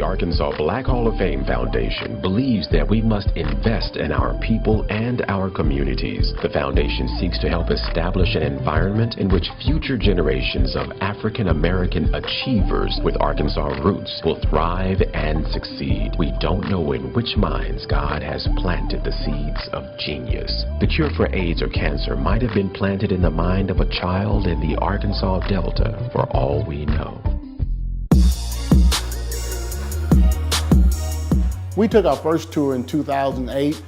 The Arkansas Black Hall of Fame Foundation believes that we must invest in our people and our communities. The foundation seeks to help establish an environment in which future generations of African American achievers with Arkansas roots will thrive and succeed. We don't know in which minds God has planted the seeds of genius. The cure for AIDS or cancer might have been planted in the mind of a child in the Arkansas Delta, for all we know. We took our first tour in 2008.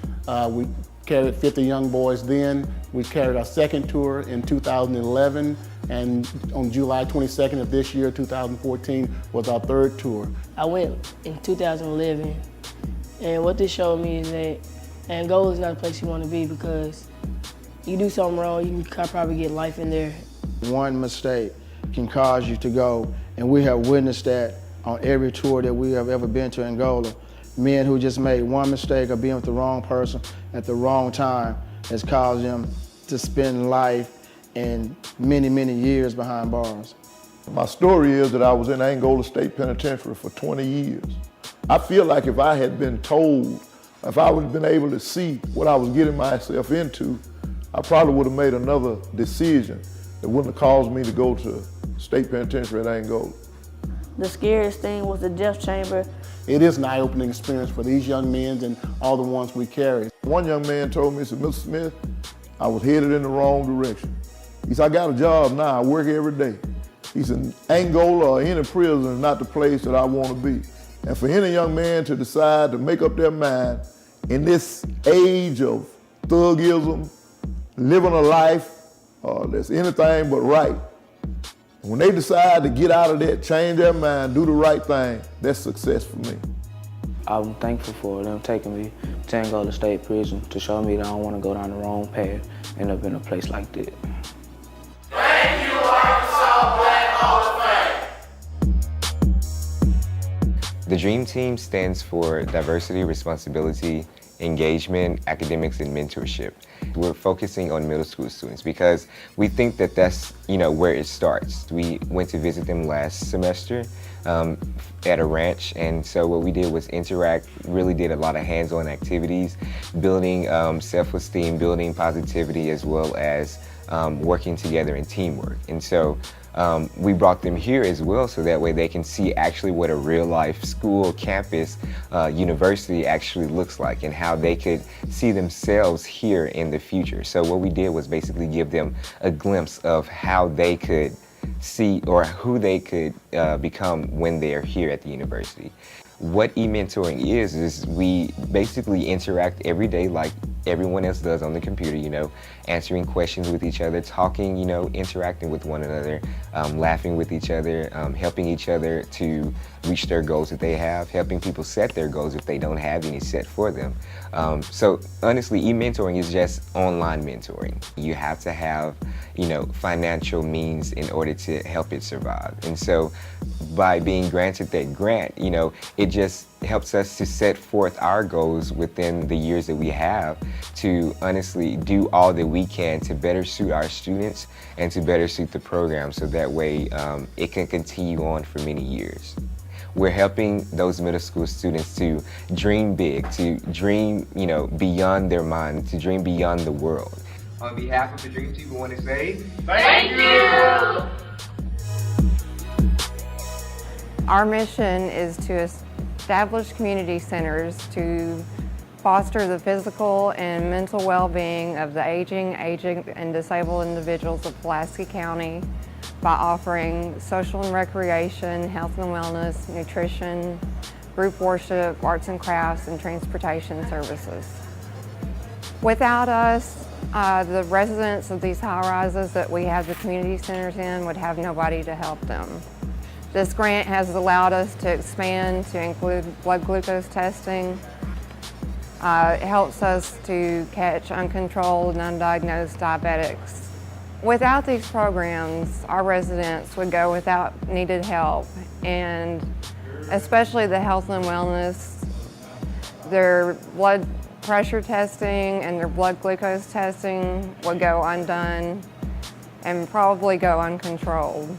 We carried 50 young boys then. We carried our second tour in 2011, and on July 22nd of this year, 2014, was our third tour. I went in 2011, and what this showed me is that Angola is not a place you want to be, because you do something wrong, you can probably get life in there. One mistake can cause you to go, and we have witnessed that on every tour that we have ever been to Angola. Men who just made one mistake of being with the wrong person at the wrong time has caused them to spend life and many, many years behind bars. My story is that I was in Angola State Penitentiary for 20 years. I feel like if I had been told, if I would have been able to see what I was getting myself into, I probably would have made another decision that wouldn't have caused me to go to State Penitentiary at Angola. The scariest thing was the death chamber. It is an eye-opening experience for these young men and all the ones we carry. One young man told me, he said, Mr. Smith, I was headed in the wrong direction. He said, I got a job now, I work every day. He said, Angola or any prison is not the place that I want to be. And for any young man to decide to make up their mind in this age of thugism, living a life that's anything but right, when they decide to get out of that, change their mind, do the right thing, that's success for me. I'm thankful for them taking me to Angola State Prison to show me that I don't want to go down the wrong path and end up in a place like that. Thank you, Arkansas Black Hall of Fame. The DREAM Team stands for Diversity, Responsibility, Engagement, Academics, and Mentorship. We're focusing on middle school students because we think that that's where it starts. We went to visit them last semester at a ranch, and so what we did was interact, really did a lot of hands-on activities, building self-esteem, building positivity, as well as working together in teamwork. And so we brought them here as well, so that way they can see actually what a real-life school, campus, university actually looks like, and how they could see themselves here in the future. So what we did was basically give them a glimpse of how they could see, or who they could become when they're here at the university. What e-mentoring is we basically interact every day like everyone else does on the computer, answering questions with each other, talking, interacting with one another, laughing with each other, helping each other to reach their goals that they have, helping people set their goals if they don't have any set for them. So honestly, e-mentoring is just online mentoring. You have to have, financial means in order to help it survive. And so by being granted that grant, it just helps us to set forth our goals within the years that we have to honestly do all that we can to better suit our students and to better suit the program, so that way it can continue on for many years. We're helping those middle school students to dream big, to dream, beyond their mind, to dream beyond the world. On behalf of the Dream Team, we want to say, thank you! Our mission is to establish community centers to foster the physical and mental well-being of the aging, and disabled individuals of Pulaski County by offering social and recreation, health and wellness, nutrition, group worship, arts and crafts, and transportation services. Without us, the residents of these high-rises that we have the community centers in would have nobody to help them. This grant has allowed us to expand to include blood glucose testing. It helps us to catch uncontrolled and undiagnosed diabetics. Without these programs, our residents would go without needed help, and especially the health and wellness, their blood pressure testing and their blood glucose testing would go undone and probably go uncontrolled.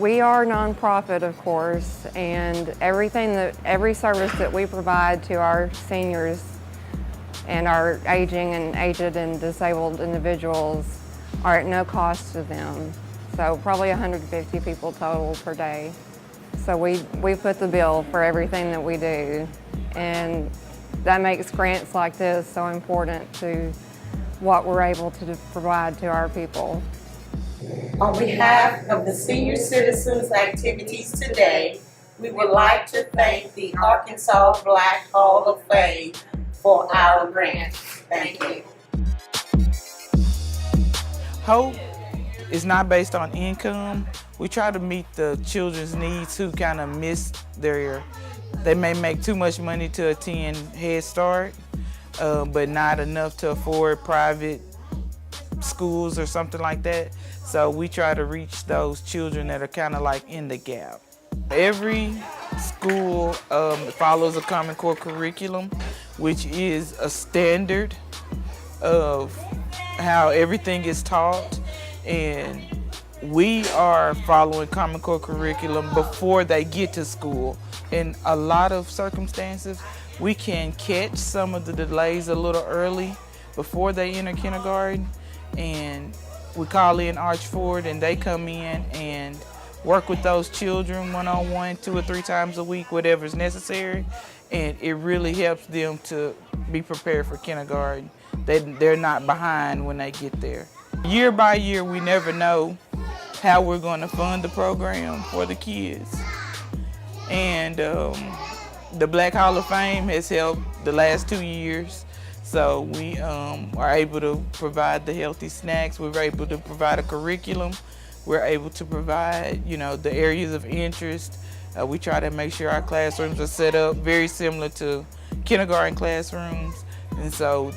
We are nonprofit, of course, and every service that we provide to our seniors and our aging and aged and disabled individuals are at no cost to them. So probably 150 people total per day. So we put the bill for everything that we do, and that makes grants like this so important to what we're able to provide to our people. On behalf of the Senior Citizens Activities today, we would like to thank the Arkansas Black Hall of Fame for our grant. Thank you. Hope is not based on income. We try to meet the children's needs who kind of miss they may make too much money to attend Head Start, but not enough to afford private schools or something like that. So we try to reach those children that are kind of like in the gap. Every school follows a Common Core curriculum, which is a standard of how everything is taught, and we are following Common Core curriculum before they get to school. In a lot of circumstances, we can catch some of the delays a little early before they enter kindergarten, and we call in Arch Ford and they come in and work with those children one-on-one 2 or 3 times a week, whatever's necessary, and it really helps them to be prepared for kindergarten. They're not behind when they get there. Year by year, we never know how we're going to fund the program for the kids. And the Black Hall of Fame has helped the last 2 years. So we are able to provide the healthy snacks. We're able to provide a curriculum. We're able to provide, the areas of interest. We try to make sure our classrooms are set up very similar to kindergarten classrooms. And so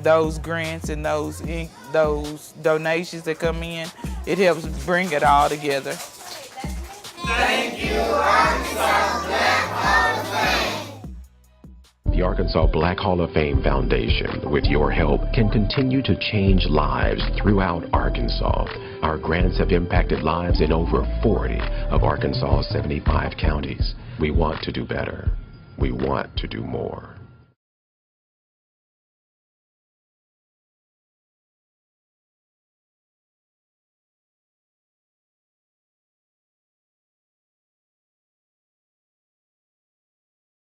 those grants and those donations that come in, it helps bring it all together. Thank you, Arkansas Black Hall of Fame. The Arkansas Black Hall of Fame Foundation, with your help, can continue to change lives throughout Arkansas. Our grants have impacted lives in over 40 of Arkansas's 75 counties. We want to do better. We want to do more.